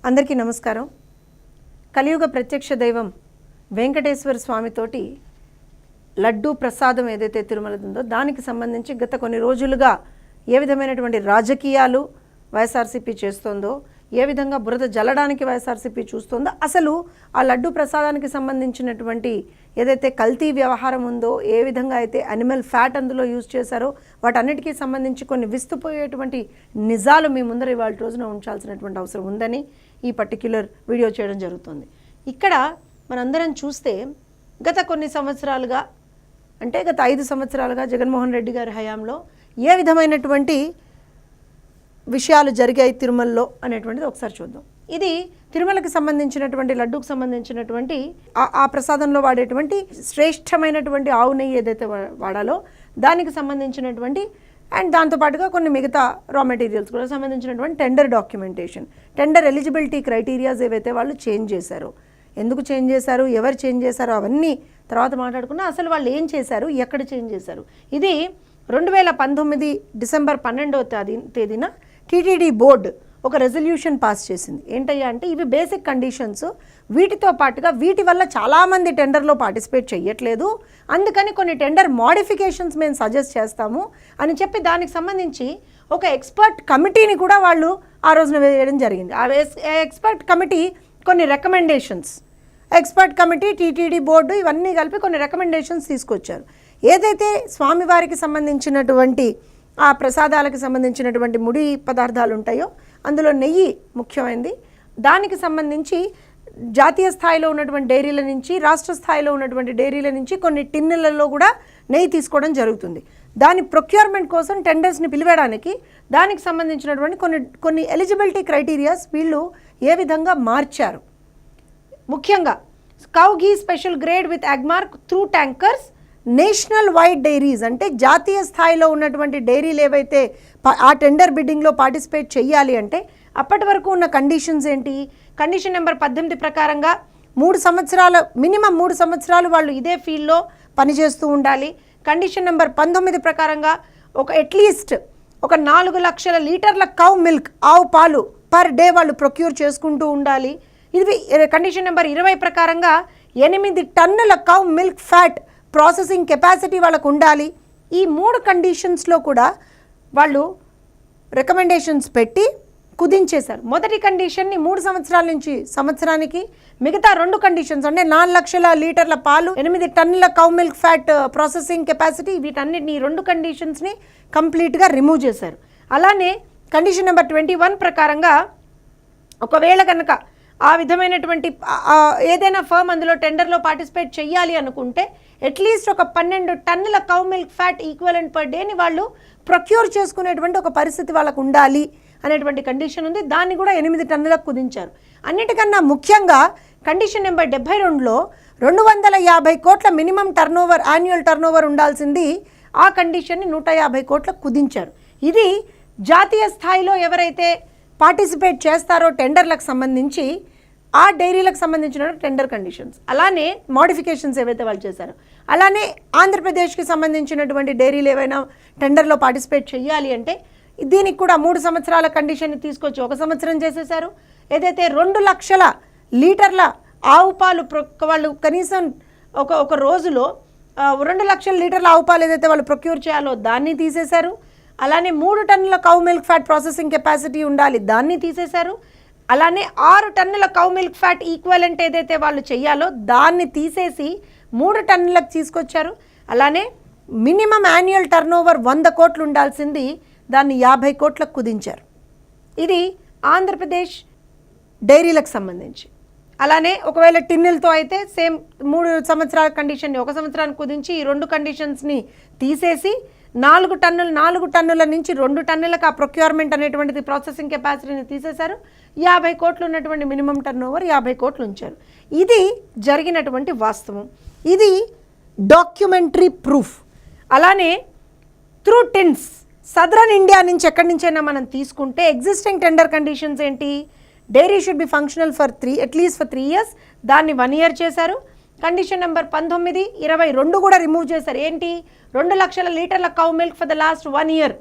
అందరికీ నమస్కారం. కలియుగ ప్రత్యక్ష దైవం వెంకటేశ్వర స్వామితోటి లడ్డూ ప్రసాదం ఏదైతే తిరుమల ఉందో దానికి సంబంధించి గత కొన్ని రోజులుగా ఏ విధమైనటువంటి రాజకీయాలు వైఎస్ఆర్సీపీ చేస్తోందో, ఏ విధంగా బురద జల్లడానికి వైఎస్ఆర్సీపీ చూస్తోందో, అసలు ఆ లడ్డూ ప్రసాదానికి సంబంధించినటువంటి ఏదైతే కల్తీ వ్యవహారం ఉందో, ఏ విధంగా అయితే అనిమల్ ఫ్యాట్ అందులో యూజ్ చేశారో వాటన్నిటికీ సంబంధించి కొన్ని విస్తుపోయేటువంటి నిజాలు మీ ముందర ఇవాళ రోజున ఉంచాల్సినటువంటి అవసరం ఉందని ఈ పర్టిక్యులర్ వీడియో చేయడం జరుగుతుంది. ఇక్కడ మనందరం చూస్తే గత కొన్ని సంవత్సరాలుగా, అంటే గత 5 సంవత్సరాలుగా జగన్మోహన్ రెడ్డి గారి హయాంలో ఏ విధమైనటువంటి విషయాలు జరిగాయి తిరుమలలో అనేటువంటిది ఒకసారి చూద్దాం. ఇది తిరుమలకి సంబంధించినటువంటి లడ్డూకు సంబంధించినటువంటి ఆ ప్రసాదంలో వాడేటువంటి శ్రేష్టమైనటువంటి ఆవు నెయ్యి ఏదైతే వాడాలో దానికి సంబంధించినటువంటి అండ్ దాంతోపాటుగా కొన్ని మిగతా రా మెటీరియల్స్ కూడా సంబంధించినటువంటి tender documentation, tender eligibility criterias ఏవైతే వాళ్ళు చేంజ్ చేశారో, ఎందుకు చేంజ్ చేశారు, ఎవరు చేంజ్ చేశారో అవన్నీ తర్వాత మాట్లాడుకున్నా. అసలు వాళ్ళు ఏం చేశారు, ఎక్కడ చేంజ్ చేశారు, ఇది 2019 డిసెంబర్ 12వ తేదీన టీటీడీ బోర్డు ఒక రెజల్యూషన్ పాస్ చేసింది. ఏంటయ్యా అంటే ఇవి బేసిక్ కండిషన్స్, వీటితో పాటుగా వీటి వల్ల చాలామంది టెండర్లో పార్టిసిపేట్ చేయట్లేదు, అందుకని కొన్ని టెండర్ మోడిఫికేషన్స్ మేము సజెస్ట్ చేస్తాము అని చెప్పి దానికి సంబంధించి ఒక ఎక్స్పర్ట్ కమిటీని కూడా వాళ్ళు ఆ రోజున వేయడం జరిగింది. ఆ ఎక్స్పర్ట్ కమిటీ కొన్ని recommendations, expert committee, TTD board ఇవన్నీ కలిపి కొన్ని రికమెండేషన్స్ తీసుకొచ్చారు. ఏదైతే స్వామివారికి సంబంధించినటువంటి ఆ ప్రసాదాలకు సంబంధించినటువంటి ముడి పదార్థాలు ఉంటాయో అందులో నెయ్యి ముఖ్యమైనది. దానికి సంబంధించి జాతీయ స్థాయిలో ఉన్నటువంటి డైరీల నుంచి, రాష్ట్ర స్థాయిలో ఉన్నటువంటి డైరీల నుంచి కొన్ని టిన్నులలో కూడా నెయ్యి తీసుకోవడం జరుగుతుంది. దాని ప్రొక్యూర్మెంట్ కోసం టెండర్స్ని పిలివేయడానికి దానికి సంబంధించినటువంటి కొన్ని ఎలిజిబిలిటీ క్రైటీరియాస్ వీళ్ళు ఏ విధంగా మార్చారు. ముఖ్యంగా cow ghee special grade with Agmark through tankers, national wide diaries అంటే జాతీయ స్థాయిలో ఉన్నటువంటి డైరీలు ఏవైతే ఆ టెండర్ బిడ్డింగ్లో పార్టిసిపేట్ చేయాలి అంటే అప్పటి వరకు ఉన్న కండిషన్స్ ఏంటి, కండిషన్ నెంబర్ 18 ప్రకారంగా 3 సంవత్సరాలు, మినిమం 3 సంవత్సరాలు వాళ్ళు ఇదే ఫీల్డ్లో పనిచేస్తూ ఉండాలి. కండిషన్ నెంబర్ 19 ప్రకారంగా అట్లీస్ట్ ఒక 4 లక్షల లీటర్ల కౌ మిల్క్, ఆవు పాలు పర్ డే వాళ్ళు ప్రొక్యూర్ చేసుకుంటూ ఉండాలి. ఇది కండిషన్ నెంబర్ 20 ప్రకారంగా 8 టన్నుల cow milk fat processing capacity వాళ్ళకు ఉండాలి. ఈ 3 కండిషన్స్లో కూడా వాళ్ళు రికమెండేషన్స్ పెట్టి కుదించేశారు. మొదటి కండిషన్ని 3 సంవత్సరాల నుంచి సంవత్సరానికి, మిగతా 2 కండిషన్స్ అంటే 4 లక్షల లీటర్ల పాలు, 8 టన్నుల cow milk fat processing capacity, వీటన్నిటిని 2 కండిషన్స్ని కంప్లీట్గా రిమూవ్ చేశారు. అలానే కండిషన్ నెంబర్ 21 ప్రకారంగా ఒకవేళ కనుక ఆ విధమైనటువంటి ఏదైనా ఫర్మ్ అందులో టెండర్లో పార్టిసిపేట్ చేయాలి అనుకుంటే అట్లీస్ట్ ఒక 12 టన్నుల cow milk fat equivalent per డేని వాళ్ళు ప్రొక్యూర్ చేసుకునేటువంటి ఒక పరిస్థితి వాళ్ళకు ఉండాలి అనేటువంటి కండిషన్ ఉంది. దాన్ని కూడా 8 టన్నులకు కుదించారు. అన్నిటికన్నా ముఖ్యంగా కండిషన్ నెంబర్ 72లో 250 కోట్ల మినిమం టర్నోవర్, యాన్యువల్ టర్నోవర్ ఉండాల్సింది ఆ కండిషన్ని 150 కోట్లకు కుదించారు. ఇది జాతీయ స్థాయిలో ఎవరైతే పార్టిసిపేట్ చేస్తారో టెండర్లకు సంబంధించి ఆ డైరీలకు సంబంధించిన టెండర్ కండిషన్స్, అలానే మోడిఫికేషన్స్ ఏవైతే వాళ్ళు చేశారో, అలానే ఆంధ్రప్రదేశ్కి సంబంధించినటువంటి డైరీలు ఏవైనా టెండర్లో పార్టిసిపేట్ చేయాలి అంటే దీనికి కూడా 3 సంవత్సరాల కండిషన్ని తీసుకొచ్చి 1 సంవత్సరం చేసేశారు. ఏదైతే 2 లక్షల లీటర్ల ఆవు పాలు వాళ్ళు కనీసం ఒక రోజులో 2 లక్షల లీటర్ల ఆవు పాలు ఏదైతే వాళ్ళు ప్రొక్యూర్ చేయాలో దాన్ని తీసేశారు. అలానే 3 టన్నుల cow milk fat processing capacity ఉండాలి, దాన్ని తీసేశారు. అలానే 6 టన్నుల కౌ మిల్క్ ఫ్యాట్ ఈక్వలెంట్ ఏదైతే వాళ్ళు చెయ్యాలో దాన్ని తీసేసి 3 టన్నులకు తీసుకొచ్చారు. అలానే మినిమం యాన్యువల్ టర్నోవర్ 100 కోట్లు ఉండాల్సింది దాన్ని 50 కోట్లకు కుదించారు. ఇది ఆంధ్రప్రదేశ్ డైరీలకు సంబంధించి. అలానే ఒకవేళ టిన్నులతో అయితే సేమ్ 3 సంవత్సరాల కండిషన్ని 1 సంవత్సరానికి కుదించి ఈ 2 కండిషన్స్ని తీసేసి 4 టన్నుల నుంచి 2 టన్నులకు ఆ ప్రొక్యూర్మెంట్ అనేటువంటిది ప్రాసెసింగ్ కెపాసిటీని తీసేశారు. 50 కోట్లు ఉన్నటువంటి మినిమం టర్న్ ఓవర్ 50 కోట్లు ఉంచారు. ఇది జరిగినటువంటి వాస్తవం. ఇది డాక్యుమెంటరీ ప్రూఫ్. అలానే త్రూ టిన్స్ సదరన్ ఇండియా నుంచి ఎక్కడి నుంచైనా మనం తీసుకుంటే ఎగ్జిస్టింగ్ టెండర్ కండిషన్స్ ఏంటి, dairy should be functional for at least for 3 years, దాన్ని 1 year చేశారు. కండిషన్ నెంబర్ 19, 22 కూడా రిమూవ్ చేశారు. ఏంటి, 2 లక్షల లీటర్ల cow milk for the last 1 year.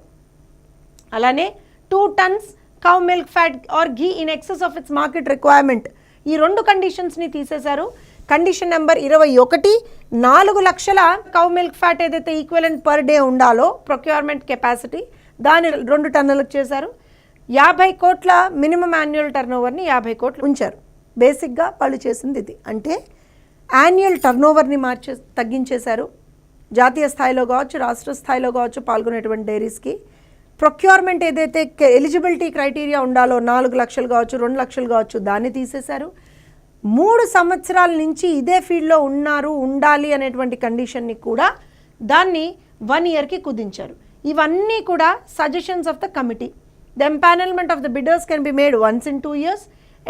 అలానే 2 tons cow milk fat are ghee in excess of its market requirement. ఈ 2 కండిషన్స్ని తీసేశారు. కండిషన్ నెంబర్ 21, 4 లక్షల కౌ మిల్క్ ఫ్యాట్ ఏదైతే ఈక్వలెంట్ పర్ డే ఉండాలో ప్రొక్యూర్మెంట్ కెపాసిటీ, దాన్ని 2 టన్నులకు చేశారు. 50 కోట్ల మినిమం యాన్యువల్ టర్న్ ఓవర్ని 50 కోట్లు ఉంచారు. బేసిక్గా వాళ్ళు చేసింది ఇది. అంటే యాన్యువల్ టర్న్ ఓవర్ని తగ్గించేశారు. జాతీయ స్థాయిలో కావచ్చు, రాష్ట్ర స్థాయిలో కావచ్చు పాల్గొనేటువంటి డైరీస్కి ప్రొక్యూర్మెంట్ ఏదైతే ఎలిజిబిలిటీ క్రైటీరియా ఉండాలో 4 లక్షలు కావచ్చు, 2 లక్షలు కావచ్చు, దాన్ని తీసేశారు. 3 సంవత్సరాల నుంచి ఇదే ఫీల్డ్లో ఉండాలి అనేటువంటి కండిషన్ని కూడా దాన్ని 1 ఇయర్కి కుదించారు. ఇవన్నీ కూడా suggestions of the committee. The empanelment of the bidders can be made once in 2 years.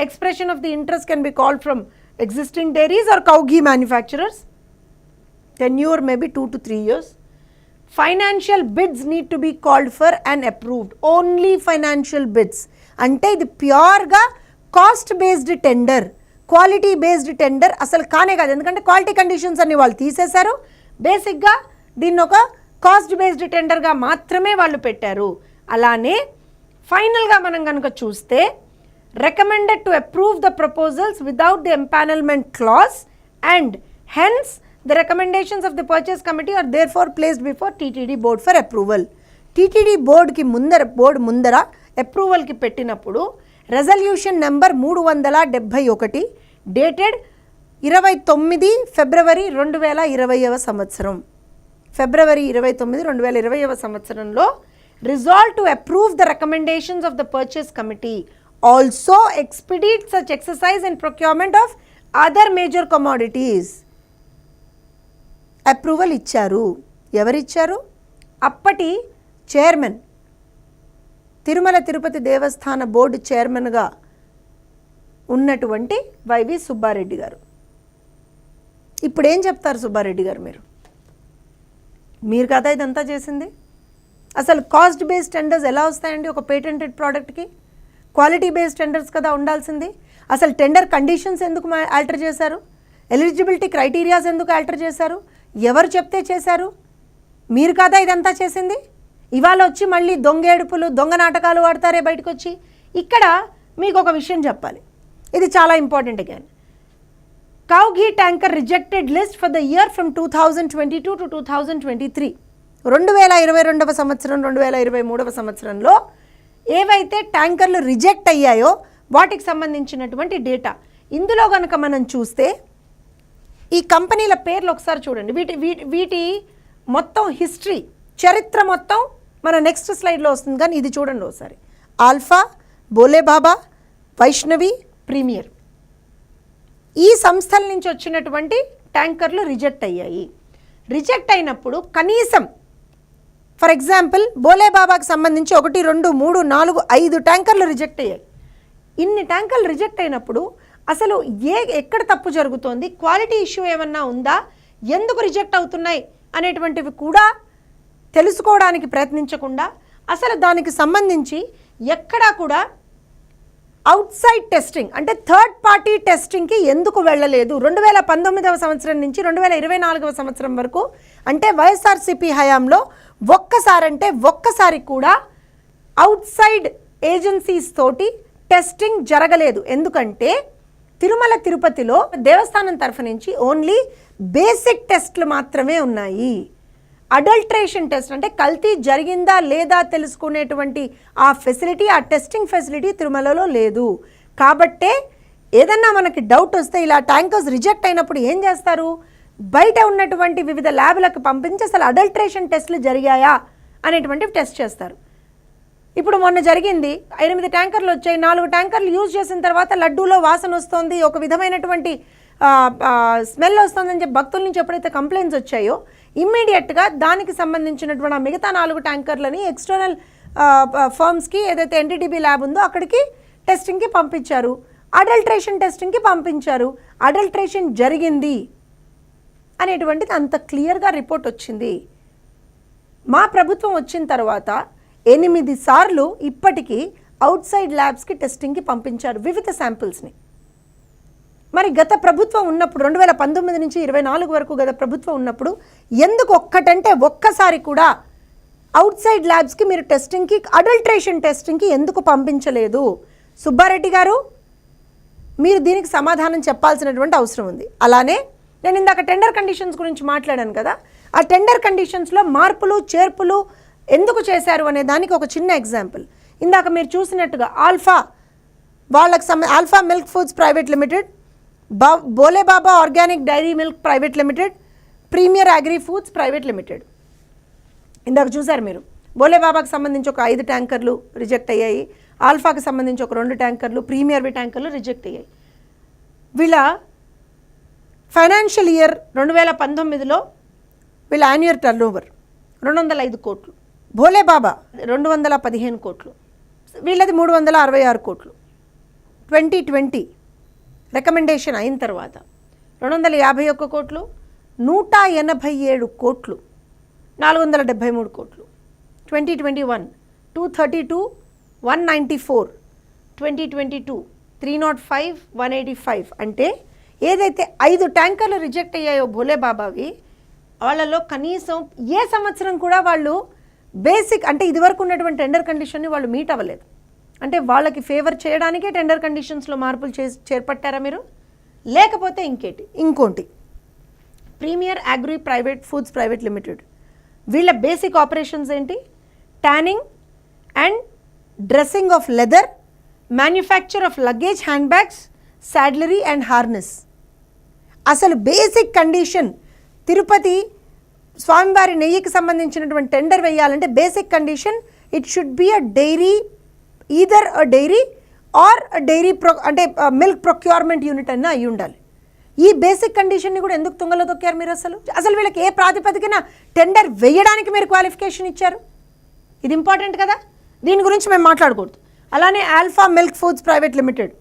Expression of the interest can be called from existing dairies or cow ghee manufacturers. Tenure may be 2 to 3 years. Financial bids need to be called for and approved. Only financial bids. అంటే ఇది ప్యూర్గా cost based tender, quality based tender అసలు కానే కాదు. ఎందుకంటే quality conditions అన్ని వాళ్ళు తీసేశారు. బేసిక్గా దీన్ని ఒక కాస్ట్ బేస్డ్ టెండర్గా మాత్రమే వాళ్ళు పెట్టారు. అలానే ఫైనల్గా మనం కనుక చూస్తే recommended to approve the proposals without the empanelment clause, and hence the recommendations of the purchase committee are therefore placed before TTD board for approval. TTD board ki mundara approval ki pettinappudu resolution number 371 dated 29 February 2020వ సంవత్సరం, February 29, 2020వ సంవత్సరంలో resolved to approve the recommendations of the purchase committee. Also expedite such exercise in procurement of other major commodities. Approval ఇచ్చారు. ఎవరిచ్చారు? అప్పటి chairman, Tirumala Tirupati దేవస్థాన board చైర్మన్గా ఉన్నటువంటి YV Subbareddy గారు. ఇప్పుడు ఏం చెప్తారు సుబ్బారెడ్డి గారు? మీరు కదా ఇదంతా చేసింది. అసలు కాస్ట్ బేస్డ్ టెండర్స్ ఎలా వస్తాయండి ఒక పేటెంటెడ్ ప్రోడక్ట్కి? క్వాలిటీ బేస్డ్ టెండర్స్ కదా ఉండాల్సింది. అసలు టెండర్ కండిషన్స్ ఎందుకు ఆల్టర్ చేశారు? ఎలిజిబిలిటీ క్రైటీరియాస్ ఎందుకు ఆల్టర్ చేశారు? ఎవరు చెప్తే చేశారు? మీరు కదా ఇదంతా చేసింది. ఇవాళ వచ్చి మళ్ళీ దొంగ ఏడుపులు, దొంగ నాటకాలు ఆడతారే బయటకు వచ్చి. ఇక్కడ మీకు ఒక విషయం చెప్పాలి, ఇది చాలా important. Again cow ghee tanker rejected list for the year from 2022 to 2023. 2022వ సంవత్సరం, 2023వ సంవత్సరంలో ఏవైతే ట్యాంకర్లు రిజెక్ట్ అయ్యాయో వాటికి సంబంధించినటువంటి డేటా ఇందులో కనుక మనం చూస్తే ఈ కంపెనీల పేర్లు ఒకసారి చూడండి. వీటి మొత్తం హిస్టరీ, చరిత్ర మొత్తం మన నెక్స్ట్ స్లైడ్లో వస్తుంది. కానీ ఇది చూడండి ఒకసారి. ఆల్ఫా, బోలే బాబా, వైష్ణవి, ప్రీమియర్, ఈ సంస్థల నుంచి వచ్చినటువంటి ట్యాంకర్లు రిజెక్ట్ అయ్యాయి. రిజెక్ట్ అయినప్పుడు కనీసం ఫర్ ఎగ్జాంపుల్ బోలే బాబాకి సంబంధించి 1, 2, 3, 4, 5 ట్యాంకర్లు రిజెక్ట్ అయ్యాయి. ఇన్ని ట్యాంకర్లు రిజెక్ట్ అయినప్పుడు అసలు ఎక్కడ తప్పు జరుగుతోంది, క్వాలిటీ ఇష్యూ ఏమన్నా ఉందా, ఎందుకు రిజెక్ట్ అవుతున్నాయి అనేటువంటివి కూడా తెలుసుకోవడానికి ప్రయత్నించకుండా అసలు దానికి సంబంధించి ఎక్కడా కూడా అవుట్ సైడ్ టెస్టింగ్ అంటే థర్డ్ పార్టీ టెస్టింగ్కి ఎందుకు వెళ్ళలేదు? 2019వ సంవత్సరం నుంచి 2024వ సంవత్సరం వరకు అంటే వైఎస్ఆర్సీపీ హయాంలో ఒక్కసారి కూడా అవుట్ సైడ్ ఏజెన్సీస్ తోటి టెస్టింగ్ జరగలేదు. ఎందుకంటే తిరుమల తిరుపతిలో దేవస్థానం తరఫు నుంచి ఓన్లీ బేసిక్ టెస్ట్లు మాత్రమే ఉన్నాయి. అడల్ట్రేషన్ టెస్ట్ అంటే కల్తీ జరిగిందా లేదా తెలుసుకునేటువంటి ఆ ఫెసిలిటీ, ఆ టెస్టింగ్ ఫెసిలిటీ తిరుమలలో లేదు. కాబట్టే ఏదన్నా మనకి డౌట్ వస్తే ఇలా ట్యాంకర్స్ రిజెక్ట్ అయినప్పుడు ఏం చేస్తారు? బయట ఉన్నటువంటి వివిధ ల్యాబ్లకు పంపించి అసలు అడల్ట్రేషన్ టెస్ట్లు జరిగాయా అనేటువంటివి టెస్ట్ చేస్తారు. ఇప్పుడు మొన్న జరిగింది, 8 ట్యాంకర్లు వచ్చాయి. 4 ట్యాంకర్లు యూజ్ చేసిన తర్వాత లడ్డూలో వాసన వస్తుంది, ఒక విధమైనటువంటి స్మెల్ వస్తుందని చెప్పి భక్తుల నుంచి ఎప్పుడైతే కంప్లైంట్స్ వచ్చాయో ఇమ్మీడియట్గా దానికి సంబంధించినటువంటి ఆ మిగతా 4 ట్యాంకర్లని ఎక్స్టర్నల్ ఫర్మ్స్కి ఏదైతే ఎన్టీడీబీ ల్యాబ్ ఉందో అక్కడికి టెస్టింగ్కి పంపించారు, అడల్ట్రేషన్ టెస్టింగ్కి పంపించారు. అడల్ట్రేషన్ జరిగింది అనేటువంటిది అంత క్లియర్గా రిపోర్ట్ వచ్చింది. మా ప్రభుత్వం వచ్చిన తర్వాత 8 సార్లు ఇప్పటికీ అవుట్ సైడ్ ల్యాబ్స్కి టెస్టింగ్కి పంపించారు వివిధ శాంపిల్స్ని. మరి గత ప్రభుత్వం ఉన్నప్పుడు 2019 నుంచి 24 వరకు గత ప్రభుత్వం ఉన్నప్పుడు ఎందుకు ఒక్కసారి కూడా అవుట్ సైడ్ ల్యాబ్స్కి మీరు టెస్టింగ్కి, అడల్ట్రేషన్ టెస్టింగ్కి ఎందుకు పంపించలేదు? సుబ్బారెడ్డి గారు, మీరు దీనికి సమాధానం చెప్పాల్సినటువంటి అవసరం ఉంది. అలానే నేను ఇందాక టెండర్ కండిషన్స్ గురించి మాట్లాడాను కదా, ఆ టెండర్ కండిషన్స్లో మార్పులు చేర్పులు ఎందుకు చేశారు అనే దానికి ఒక చిన్న ఎగ్జాంపుల్. ఇందాక మీరు చూసినట్టుగా alpha alpha milk foods private limited, Bolebaba organic dairy milk private limited, premier agri foods private limited. ఇందాక చూసారు మీరు, బోలేబాబాకి సంబంధించి ఒక 5 ట్యాంకర్లు రిజెక్ట్ అయ్యాయి, ఆల్ఫాకి సంబంధించి ఒక 2 ట్యాంకర్లు, ప్రీమియర్వి ట్యాంకర్లు రిజెక్ట్ అయ్యాయి. వీళ్ళ ఫైనాన్షియల్ ఇయర్ 2019లో వీళ్ళ యాన్యువల్ టర్న్ ఓవర్ 205 కోట్లు, భోలేబాబా 215 కోట్లు, వీళ్ళది 366 కోట్లు. 2020 రికమెండేషన్ అయిన తర్వాత 251 కోట్లు, 187 కోట్లు, 473 కోట్లు. 2021 232, 194, 2022 305, 185. అంటే ఏదైతే 5 ట్యాంకర్లు రిజెక్ట్ అయ్యాయో భోలేబాబావి, వాళ్ళలో కనీసం ఏ సంవత్సరం కూడా వాళ్ళు బేసిక్ అంటే ఇదివరకు ఉన్నటువంటి టెండర్ కండిషన్ని వాళ్ళు మీట్ అవ్వలేదు. అంటే వాళ్ళకి ఫేవర్ చేయడానికే టెండర్ కండిషన్స్లో మార్పులు చేపట్టారా మీరు? లేకపోతే ఇంకోటి premier agri private foods private limited, వీళ్ళ బేసిక్ ఆపరేషన్స్ ఏంటి? Tanning and dressing of leather, manufacture of luggage hand bags, saddlery and harness. అసలు బేసిక్ కండిషన్ తిరుపతి స్వామివారి నెయ్యికి సంబంధించినటువంటి టెండర్ వేయాలంటే basic condition it should be a dairy, either a dairy or dairy అంటే milk procurement unit అన్న అయి ఉండాలి. ఈ బేసిక్ కండిషన్ని కూడా ఎందుకు తుంగలో తొక్కారు మీరు? అసలు వీళ్ళకి ఏ ప్రాతిపదికన టెండర్ వేయడానికి మీరు క్వాలిఫికేషన్ ఇచ్చారు? ఇది ఇంపార్టెంట్ కదా, దీని గురించి మేము మాట్లాడకూడదు. అలానే alpha milk foods private limited,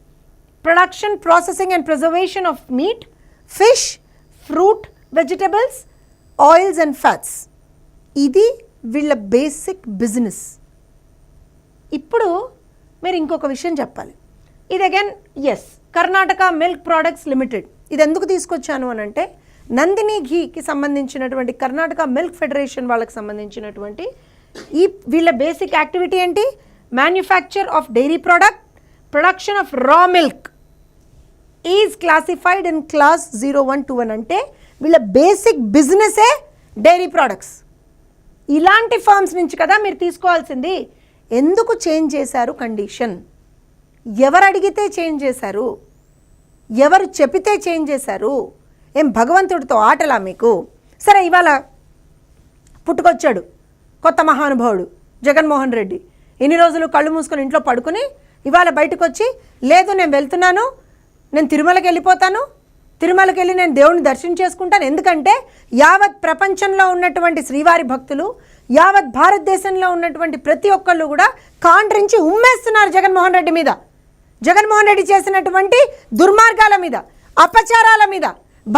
production, processing and preservation of meat, fish, fruit, vegetables, oils and fats. ఇది వీళ్ళ బేసిక్ బిజినెస్. ఇప్పుడు మీరు ఇంకొక విషయం చెప్పాలి. ఇది again as Karnataka milk products limited. ఇది ఎందుకు తీసుకొచ్చాను అని అంటే నందిని ఘీకి సంబంధించినటువంటి కర్ణాటక మిల్క్ ఫెడరేషన్ వాళ్ళకి సంబంధించినటువంటి వీళ్ళ బేసిక్ యాక్టివిటీ ఏంటి? Manufacture of dairy product, production of raw milk is classified in class 0121. అంటే వీళ్ళ బేసిక్ బిజినెసే డైరీ ప్రోడక్ట్స్. ఇలాంటి ఫార్మ్స్ నుంచి కదా మీరు తీసుకోవాల్సింది. ఎందుకు చేంజ్ చేశారు కండిషన్? ఎవరు అడిగితే చేంజ్ చేశారు? ఎవరు చెప్పితే చేంజ్ చేశారు? ఏం భగవంతుడితో ఆటలా మీకు? సరే, ఇవాళ పుట్టుకొచ్చాడు కొత్త మహానుభావుడు జగన్మోహన్ రెడ్డి. ఇన్ని రోజులు కళ్ళు మూసుకొని ఇంట్లో పడుకుని ఇవాళ బయటకు వచ్చి, లేదు నేను వెళ్తున్నాను, నేను తిరుమలకి వెళ్ళిపోతాను, తిరుమలకి వెళ్ళి నేను దేవుని దర్శనం చేసుకుంటాను. ఎందుకంటే యావత్ ప్రపంచంలో ఉన్నటువంటి శ్రీవారి భక్తులు, యావత్ భారతదేశంలో ఉన్నటువంటి ప్రతి ఒక్కళ్ళు కూడా కాండ్రించి ఉమ్మేస్తున్నారు జగన్మోహన్ రెడ్డి మీద, జగన్మోహన్ రెడ్డి చేసినటువంటి దుర్మార్గాల మీద, అపచారాల మీద,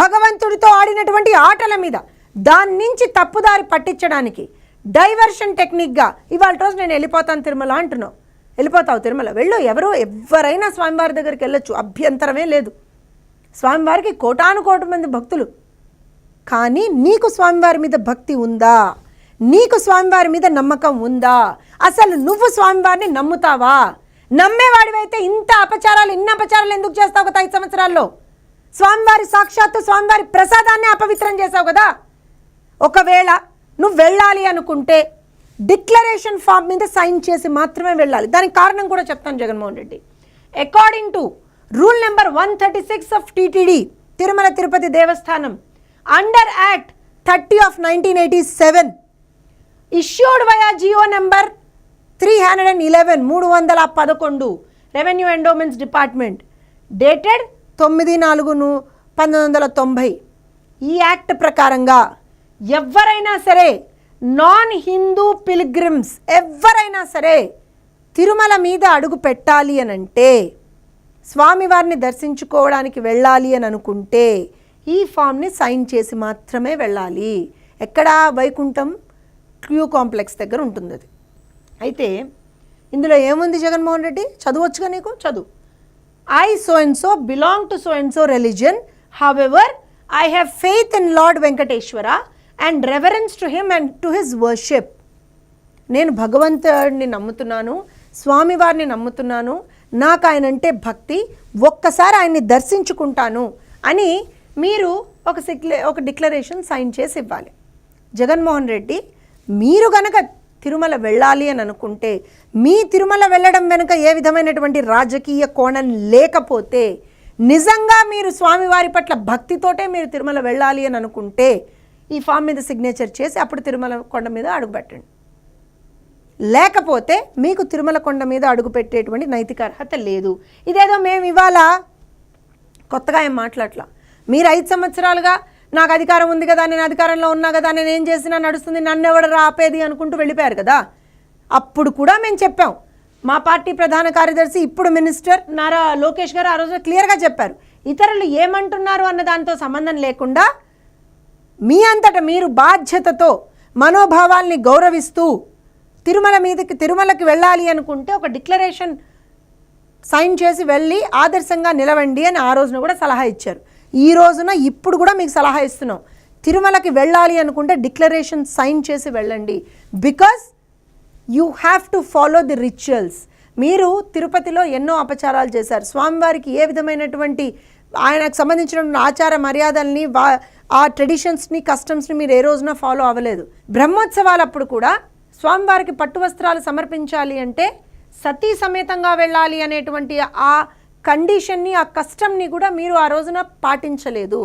భగవంతుడితో ఆడినటువంటి ఆటల మీద. దాని నుంచి తప్పుదారి పట్టించడానికి డైవర్షన్ టెక్నిక్గా ఇవాళ రోజు నేను వెళ్ళిపోతాను తిరుమల అంటున్నావు. వెళ్ళిపోతావు తిరుమల, ఎవరైనా స్వామివారి దగ్గరికి వెళ్ళొచ్చు, అభ్యంతరమే లేదు. స్వామివారికి కోటానుకోటి మంది భక్తులు. కానీ నీకు స్వామివారి మీద భక్తి ఉందా? నీకు స్వామివారి మీద నమ్మకం ఉందా? అసలు నువ్వు స్వామివారిని నమ్ముతావా? నమ్మేవాడివైతే ఇన్ని అపచారాలు ఎందుకు చేస్తావు గత 5 సంవత్సరాల్లో? స్వామివారి సాక్షాత్తు స్వామివారి ప్రసాదాన్ని అపవిత్రం చేసావు కదా. ఒకవేళ నువ్వు వెళ్ళాలి అనుకుంటే డిక్లరేషన్ ఫామ్ మీద సైన్ చేసి మాత్రమే వెళ్ళాలి. దానికి కారణం కూడా చెప్తాను Jaganmohan Reddy. According to rule number 136 of TTD Tirumala Tirupati Devasthanam under act 30 of 1987 issued via GO number 311 revenue endowments department dated 9/4/1990. ఈ యాక్ట్ ప్రకారంగా ఎవరైనా సరే నాన్ హిందూ పిల్గ్రిమ్స్ ఎవరైనా సరే తిరుమల మీద అడుగు పెట్టాలి అని అంటే, స్వామివారిని దర్శించుకోవడానికి వెళ్ళాలి అని అనుకుంటే ఈ ఫామ్ని సైన్ చేసి మాత్రమే వెళ్ళాలి. ఎక్కడ? వైకుంఠం క్యూ కాంప్లెక్స్ దగ్గర ఉంటుంది అది. అయితే ఇందులో ఏముంది జగన్మోహన్ రెడ్డి? చదవచ్చుగా నీకు, చదువు. I so and so belong to so and so religion. However, I have faith in Lord Venkateshwara and reverence to him and to his worship. నేను భగవంతుడిని నమ్ముతున్నాను, స్వామివారిని నమ్ముతున్నాను, నాకు ఆయన అంటే భక్తి, ఒక్కసారి ఆయన్ని దర్శించుకుంటాను అని మీరు ఒక డిక్లరేషన్ సైన్ చేసి ఇవ్వాలి. జగన్మోహన్ రెడ్డి మీరు గనక తిరుమల వెళ్ళాలి అని అనుకుంటే, మీ తిరుమల వెళ్ళడం వెనుక ఏ విధమైనటువంటి రాజకీయ కోణం లేకపోతే, నిజంగా మీరు స్వామివారి పట్ల భక్తితోటే మీరు తిరుమల వెళ్ళాలి అని అనుకుంటే ఈ ఫామ్ మీద సిగ్నేచర్ చేసి అప్పుడు తిరుమల కొండ మీద అడుగుపెట్టండి. లేకపోతే మీకు తిరుమల కొండ మీద అడుగుపెట్టేటువంటి నైతిక అర్హత లేదు. ఇదేదో మేము ఇవాళ కొత్తగా ఏం మాట్లాడలా. మీరు 5 సంవత్సరాలుగా నాకు అధికారం ఉంది కదా, నేను అధికారంలో ఉన్నా కదా, నేను ఏం చేసినా నడుస్తుంది, నన్ను ఎవడరా ఆపేది అనుకుంటూ వెళ్ళిపోయారు కదా. అప్పుడు కూడా మేము చెప్పాం. మా పార్టీ ప్రధాన కార్యదర్శి ఇప్పుడు మినిస్టర్ నారా లోకేష్ గారు ఆ రోజు క్లియర్గా చెప్పారు, ఇతరులు ఏమంటున్నారు అన్న దాంతో సంబంధం లేకుండా మీ అంతటా మీరు బాధ్యతతో మనోభావాల్ని గౌరవిస్తూ తిరుమలకి వెళ్ళాలి అనుకుంటే ఒక డిక్లరేషన్ సైన్ చేసి వెళ్ళి ఆదర్శంగా నిలవండి అని ఆ రోజున కూడా సలహా ఇచ్చారు. ఈ రోజున ఇప్పుడు కూడా మీకు సలహా ఇస్తున్నాం, తిరుమలకి వెళ్ళాలి అనుకుంటే డిక్లరేషన్ సైన్ చేసి వెళ్ళండి. Because you have to follow the rituals. మీరు తిరుపతిలో ఎన్నో అపచారాలు చేశారు. స్వామివారికి ఏ విధమైనటువంటి ఆయనకు సంబంధించిన ఆచార మర్యాదల్ని, ఆ ట్రెడిషన్స్ని, కస్టమ్స్ని మీరు ఏ రోజున ఫాలో అవ్వలేదు. బ్రహ్మోత్సవాలప్పుడు కూడా స్వామివారికి పట్టు వస్త్రాలు సమర్పించాలి అంటే సతీ సమేతంగా వెళ్ళాలి అనేటువంటి ఆ కండిషన్ని, ఆ కస్టమ్ని కూడా మీరు ఆ రోజున పాటించలేదు.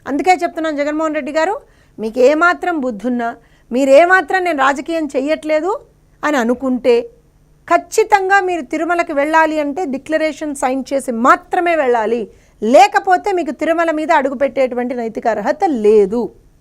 అందుకే చెప్తున్నాను జగన్మోహన్ రెడ్డి గారు, మీకు ఏమాత్రం బుద్ధున్నా, మీరేమాత్రం నేను రాజకీయం చెయ్యట్లేదు అని అనుకుంటే ఖచ్చితంగా మీరు తిరుమలకి వెళ్ళాలి అంటే డిక్లరేషన్ సైన్ చేసి మాత్రమే వెళ్ళాలి. లేకపోతే మీకు తిరుమల మీద అడుగుపెట్టేటువంటి నైతిక అర్హత లేదు.